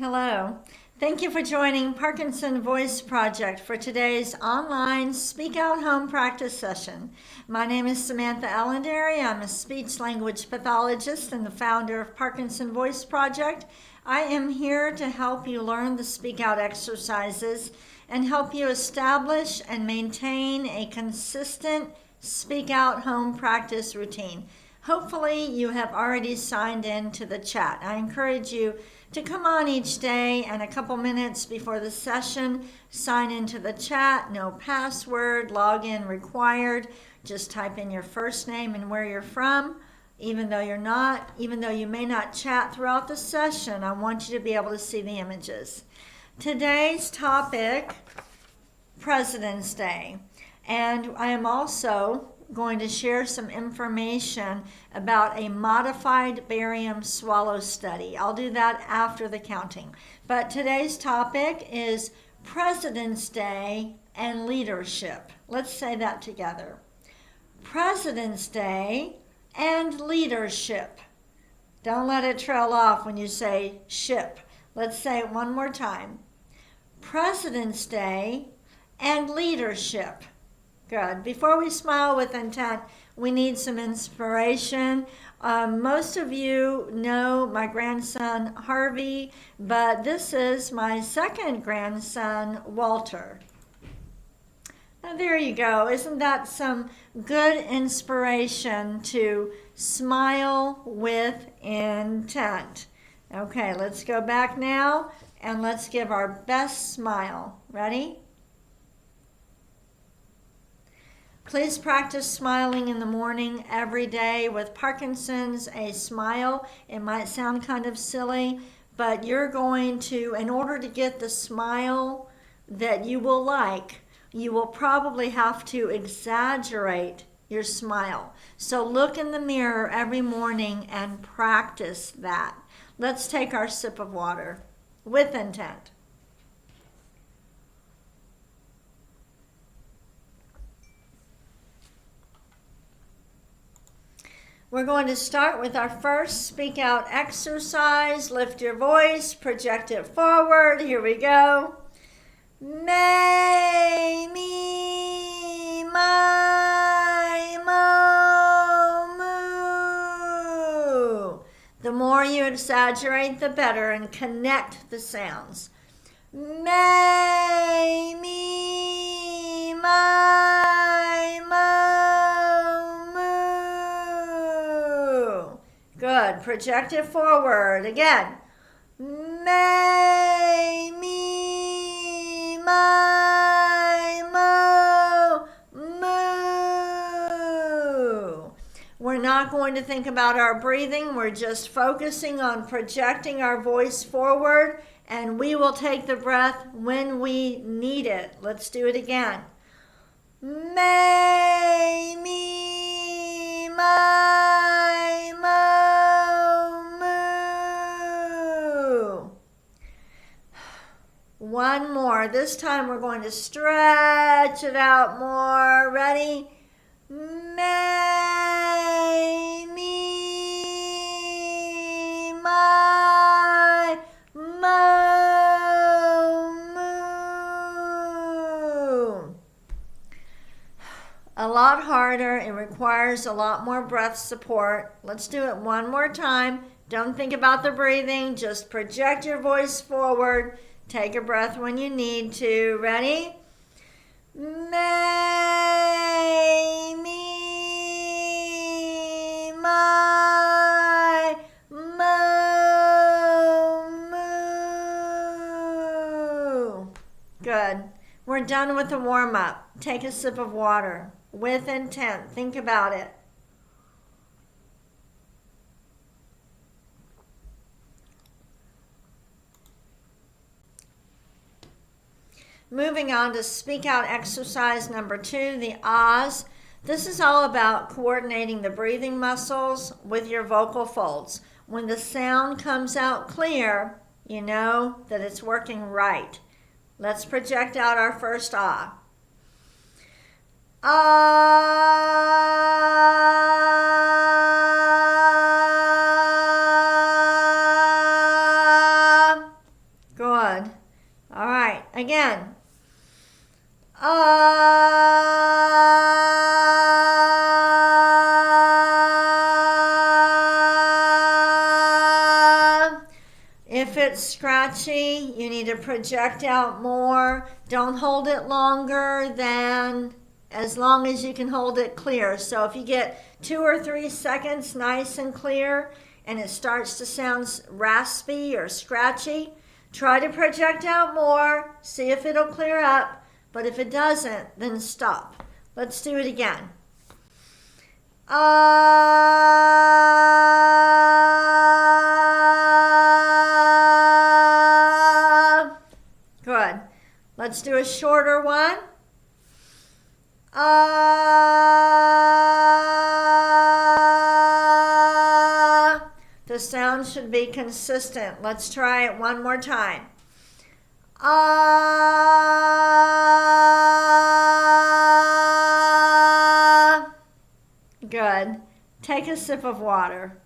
Hello. Thank you for joining Parkinson Voice Project for today's online Speak Out Home practice session. My name is Samantha Allendary. I'm a speech language pathologist and the founder of Parkinson Voice Project. I am here to help you learn the Speak Out exercises and help you establish and maintain a consistent Speak Out Home practice routine. Hopefully you have already signed in to the chat. I encourage you to come on each day and a couple minutes before the session, sign into the chat, no password, login required. Just type in your first name and where you're from. Even though you may not chat throughout the session, I want you to be able to see the images. Today's topic, President's Day. And I am also going to share some information about a modified barium swallow study. I'll do that after the counting. But today's topic is President's Day and leadership. Let's say that together. President's Day and leadership. Don't let it trail off when you say ship. Let's say it one more time. President's Day and leadership. Good. Before we smile with intent, we need some inspiration. Most of you know my grandson Harvey, but this is my second grandson, Walter. Now there you go. Isn't that some good inspiration to smile with intent? Okay, let's go back now and let's give our best smile. Ready? Please practice smiling in the morning every day. With Parkinson's, a smile, it might sound kind of silly, but you're going to, in order to get the smile that you will like, you will probably have to exaggerate your smile. So look in the mirror every morning and practice that. Let's take our sip of water with intent. We're going to start with our first speak out exercise. Lift your voice, project it forward. Here we go. May, me, my, mo, moo. The more you exaggerate, the better, and connect the sounds. May, me, my, mo. Good. Project it forward. Again. May, me, my, mo, moo. We're not going to think about our breathing. We're just focusing on projecting our voice forward, and we will take the breath when we need it. Let's do it again. May, me, my, mo. One more. This time we're going to stretch it out more. Ready? May, me, my, mo, moo. A lot harder. It requires a lot more breath support. Let's do it one more time. Don't think about the breathing. Just project your voice forward. Take a breath when you need to. Ready? May, me, my, mo, moo. Good. We're done with the warm-up. Take a sip of water with intent. Think about it. Moving on to speak out exercise number 2, the ahs. This is all about coordinating the breathing muscles with your vocal folds. When the sound comes out clear, you know that it's working right. Let's project out our first ah. Ah. right, again. If it's scratchy, you need to project out more. Don't hold it longer than as long as you can hold it clear. So if you get 2 or 3 seconds nice and clear and it starts to sound raspy or scratchy, try to project out more, see if it'll clear up. But if it doesn't, then stop. Let's do it again. Good. Let's do a shorter one. The sound should be consistent. Let's try it one more time. Good. Take a sip of water.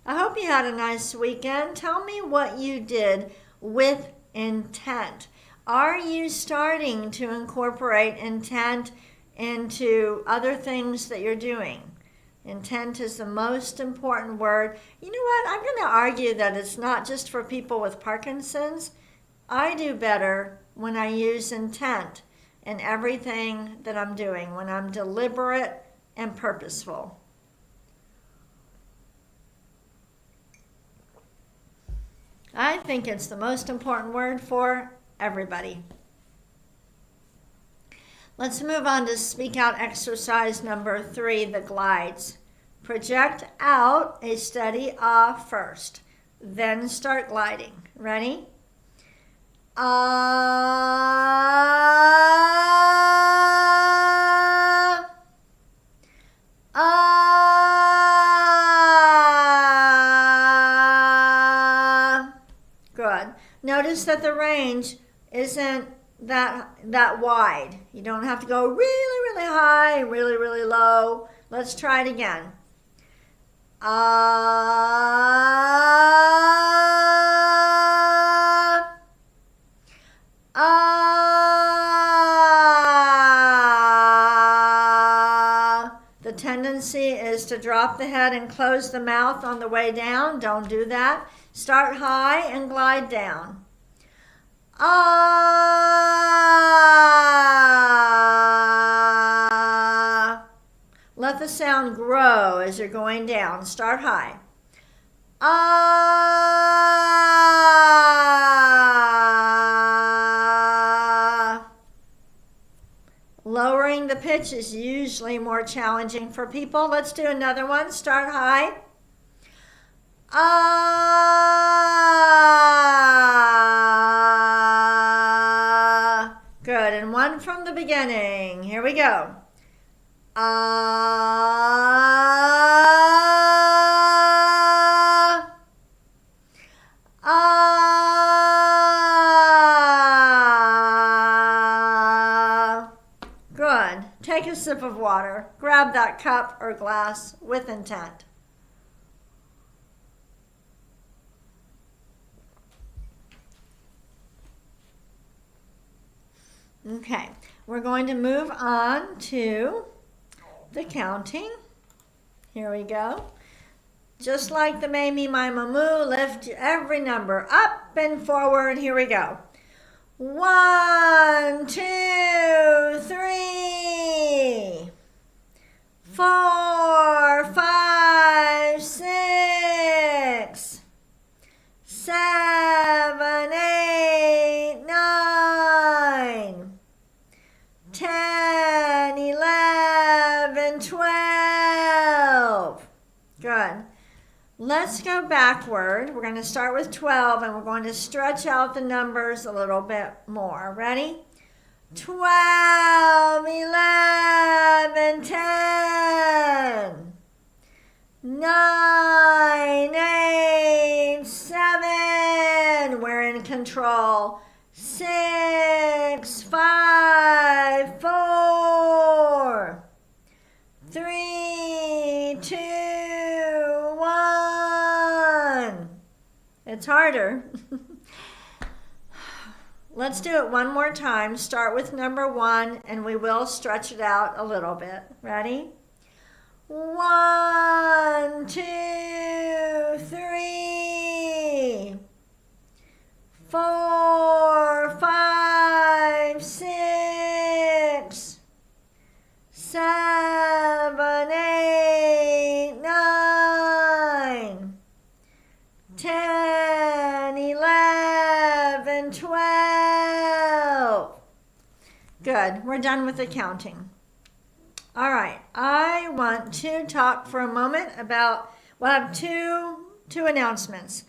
I hope you had a nice weekend. Tell me what you did with intent. Are you starting to incorporate intent into other things that you're doing? Intent is the most important word. You know what? I'm going to argue that it's not just for people with Parkinson's. I do better when I use intent in everything that I'm doing, when I'm deliberate and purposeful. I think it's the most important word for everybody. Let's move on to speak out exercise number 3, the glides. Project out a steady ah first, then start gliding. Ready? Ah, ah. Good. Notice that the range isn't that wide. You don't have to go really, really high, really, really low. Let's try it again. Ah, ah. The tendency is to drop the head and close the mouth on the way down. Don't do that. Start high and glide down. Ah. Let the sound grow as you're going down. Start high. Ah. Lowering the pitch is usually more challenging for people. Let's do another one. Start high. Ah. Good. And one from the beginning. Here we go. Ah. Ah. Good. Take a sip of water. Grab that cup or glass with intent. Okay, we're going to move on to the counting. Here we go. Just like the May, Me, My, Moo, lift every number up and forward. Here we go. 1, 2, 3, 4, 5, 6, 7, 8, 9, 10, 11, 12. Good. Let's go backward. We're going to start with 12 and we're going to stretch out the numbers a little bit more. Ready? 12, 11, 10, 9, 8, 7. We're in control. 6, 5, 4, 3, 2, 1. It's harder. Let's do it one more time. Start with number 1, and we will stretch it out a little bit. Ready? 1, 2, 3, 4, 5, 6, 7, 8, 9, 10, 11, 12. Good. We're done with the counting. All right. I want to talk for a moment about, we'll have two announcements.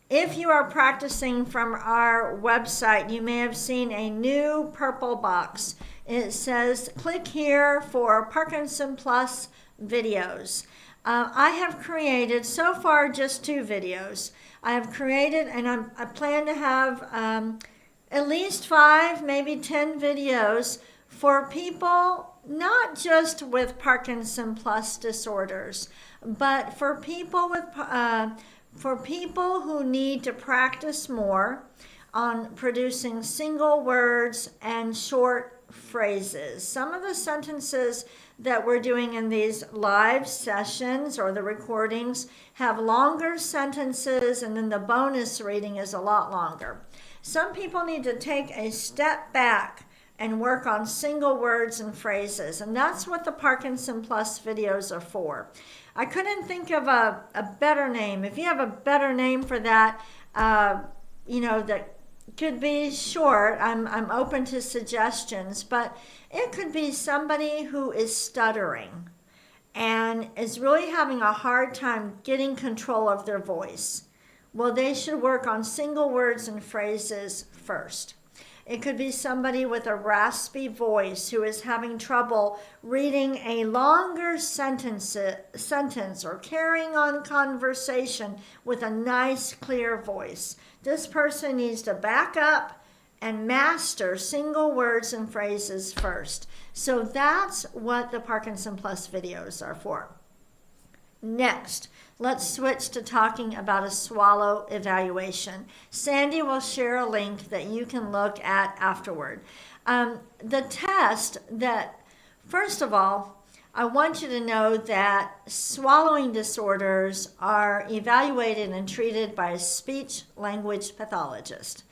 If you are practicing from our website, you may have seen a new purple box. It says, click here for Parkinson Plus videos. I have created so far just 2 videos. I have created, and I plan to have at least 5, maybe 10 videos for people not just with Parkinson Plus disorders, but for people who need to practice more on producing single words and short phrases. Some of the sentences that we're doing in these live sessions or the recordings have longer sentences, and then the bonus reading is a lot longer. Some people need to take a step back and work on single words and phrases, and that's what the Parkinson Plus videos are for. I couldn't think of a better name. If you have a better name for that, that could be short. I'm open to suggestions, but it could be somebody who is stuttering and is really having a hard time getting control of their voice. Well, they should work on single words and phrases first. It could be somebody with a raspy voice who is having trouble reading a longer sentence or carrying on conversation with a nice, clear voice. This person needs to back up and master single words and phrases first. So that's what the Parkinson Plus videos are for. Next, let's switch to talking about a swallow evaluation. Sandy will share a link that you can look at afterward. The test that, first of all, I want you to know that swallowing disorders are evaluated and treated by a speech-language pathologist.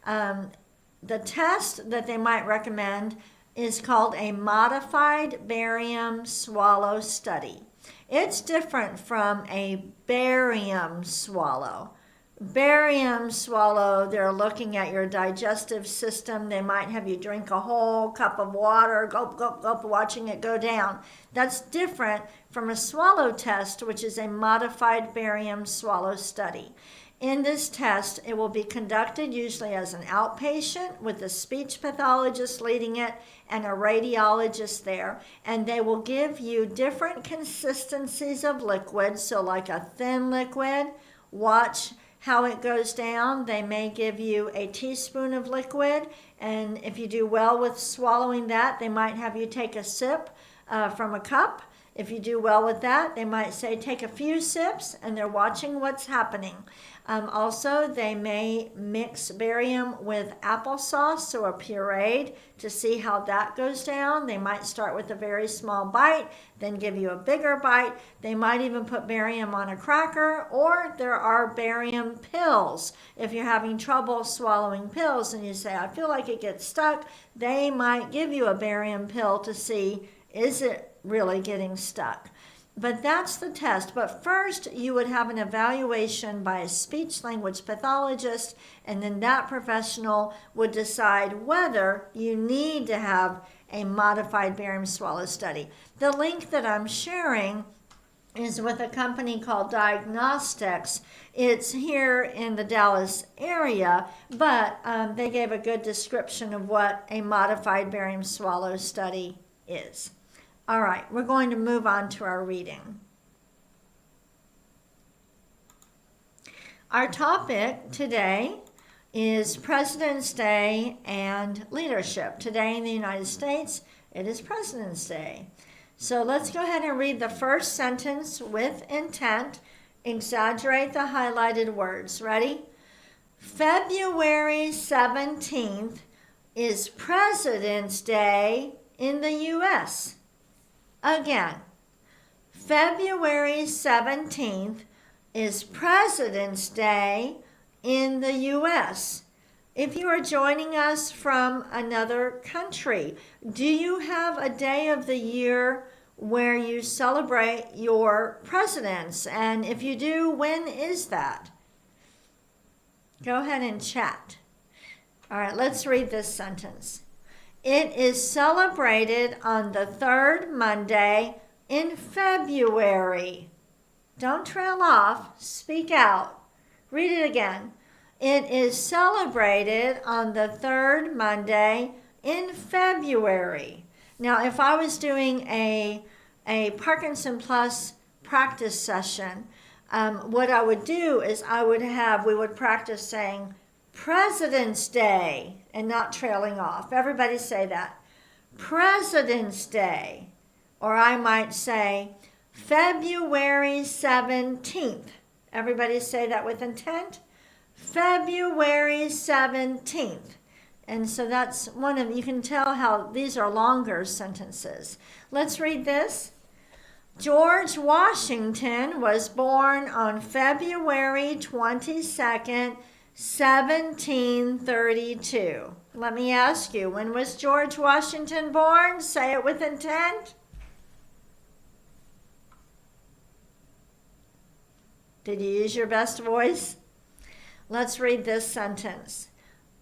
The test that they might recommend is called a modified barium swallow study. It's different from a barium swallow. Barium swallow, they're looking at your digestive system. They might have you drink a whole cup of water, gulp, gulp, gulp, watching it go down. That's different from a swallow test, which is a modified barium swallow study. In this test, it will be conducted usually as an outpatient with a speech pathologist leading it and a radiologist there. And they will give you different consistencies of liquid. So like a thin liquid, watch how it goes down. They may give you a teaspoon of liquid. And if you do well with swallowing that, they might have you take a sip from a cup. If you do well with that, they might say take a few sips, and they're watching what's happening. Also, they may mix barium with applesauce, so a pureed, to see how that goes down. They might start with a very small bite, then give you a bigger bite. They might even put barium on a cracker, or there are barium pills. If you're having trouble swallowing pills and you say, I feel like it gets stuck, they might give you a barium pill to see, is it really getting stuck? But that's the test. But first, you would have an evaluation by a speech-language pathologist, and then that professional would decide whether you need to have a modified barium swallow study. The link that I'm sharing is with a company called Diagnostics. It's here in the Dallas area, but they gave a good description of what a modified barium swallow study is. All right, we're going to move on to our reading. Our topic today is President's Day and leadership. Today in the United States, it is President's Day. So let's go ahead and read the first sentence with intent. Exaggerate the highlighted words. Ready? February 17th is President's Day in the U.S. Again, February 17th is President's Day in the U.S. If you are joining us from another country, do you have a day of the year where you celebrate your presidents? And if you do, when is that? Go ahead and chat. All right, let's read this sentence. It is celebrated on the third Monday in February. Don't trail off, speak out. Read it again. It is celebrated on the third Monday in February. Now, if I was doing a Parkinson Plus practice session, what I would do is we would practice saying President's Day and not trailing off. Everybody say that. President's Day. Or I might say February 17th. Everybody say that with intent. February 17th. And so that's one of, you can tell how these are longer sentences. Let's read this. George Washington was born on February 22nd, 1732. Let me ask you, when was George Washington born? Say it with intent. Did you use your best voice? Let's read this sentence.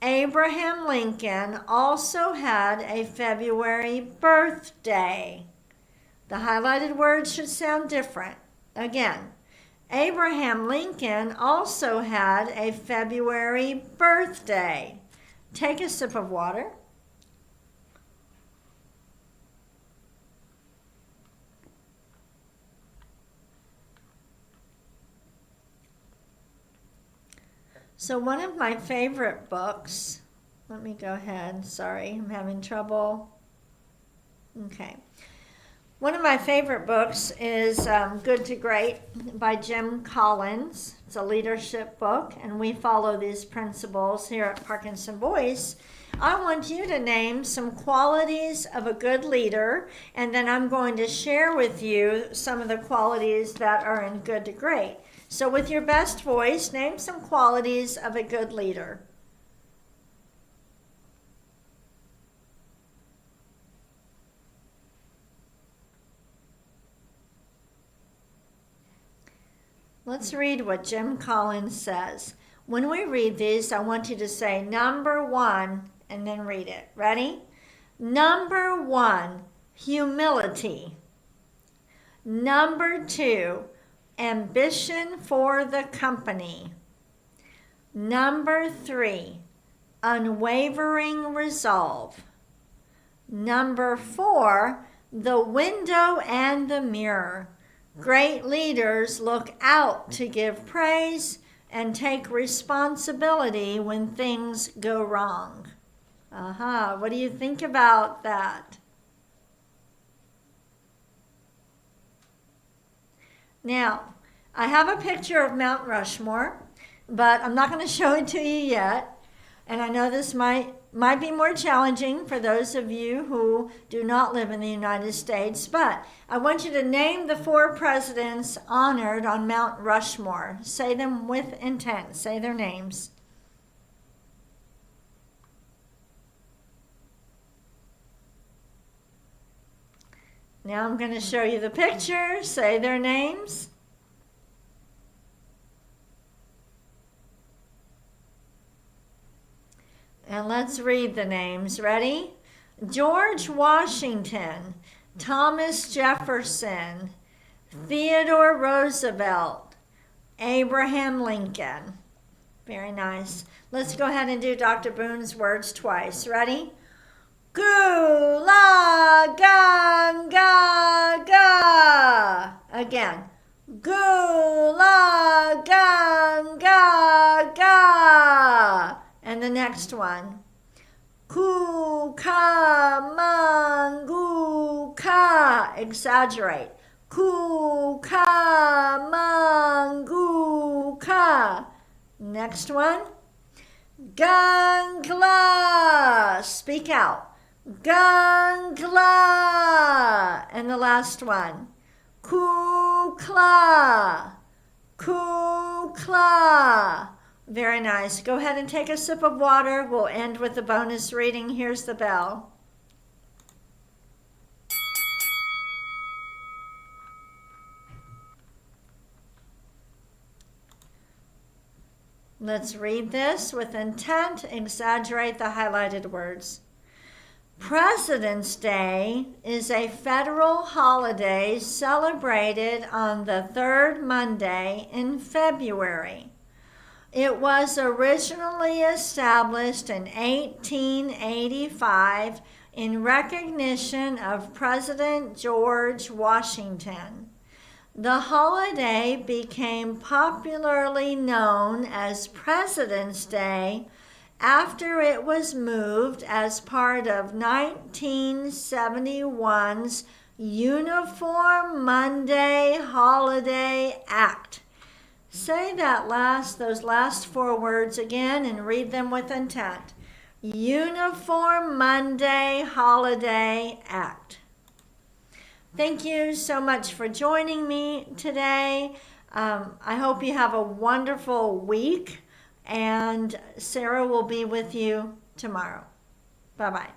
Abraham Lincoln also had a February birthday. The highlighted words should sound different. Again, Abraham Lincoln also had a February birthday. Take a sip of water. So one of my favorite books, let me go ahead, sorry, I'm having trouble. Okay. One of my favorite books is Good to Great by Jim Collins. It's a leadership book, and we follow these principles here at Parkinson Voice. I want you to name some qualities of a good leader, and then I'm going to share with you some of the qualities that are in Good to Great. So with your best voice, name some qualities of a good leader. Let's read what Jim Collins says. When we read these, I want you to say number one and then read it. Ready? Number one, humility. Number two, ambition for the company. Number three, unwavering resolve. Number four, the window and the mirror. Great leaders look out to give praise and take responsibility when things go wrong. What do you think about that? Now, I have a picture of Mount Rushmore, but I'm not going to show it to you yet. And I know this might be more challenging for those of you who do not live in the United States, but I want you to name the 4 presidents honored on Mount Rushmore. Say them with intent. Say their names. Now I'm going to show you the picture. Say their names. And let's read the names. Ready? George Washington, Thomas Jefferson, Theodore Roosevelt, Abraham Lincoln. Very nice. Let's go ahead and do Dr. Boone's words twice. Ready? Gula ganga ga. Again. Gula ganga ga. And the next one. Kukamanguka. Exaggerate. Kukamanguka. Next one. Gangla. Speak out. Gangla. And the last one. Kukla. Kukla. Very nice. Go ahead and take a sip of water. We'll end with the bonus reading. Here's the bell. Let's read this with intent. Exaggerate the highlighted words. President's Day is a federal holiday celebrated on the third Monday in February. It was originally established in 1885 in recognition of President George Washington. The holiday became popularly known as President's Day after it was moved as part of 1971's Uniform Monday Holiday Act. Say those last 4 words again and read them with intent. Uniform Monday Holiday Act. Thank you so much for joining me today. I hope you have a wonderful week, and Sarah will be with you tomorrow. Bye-bye.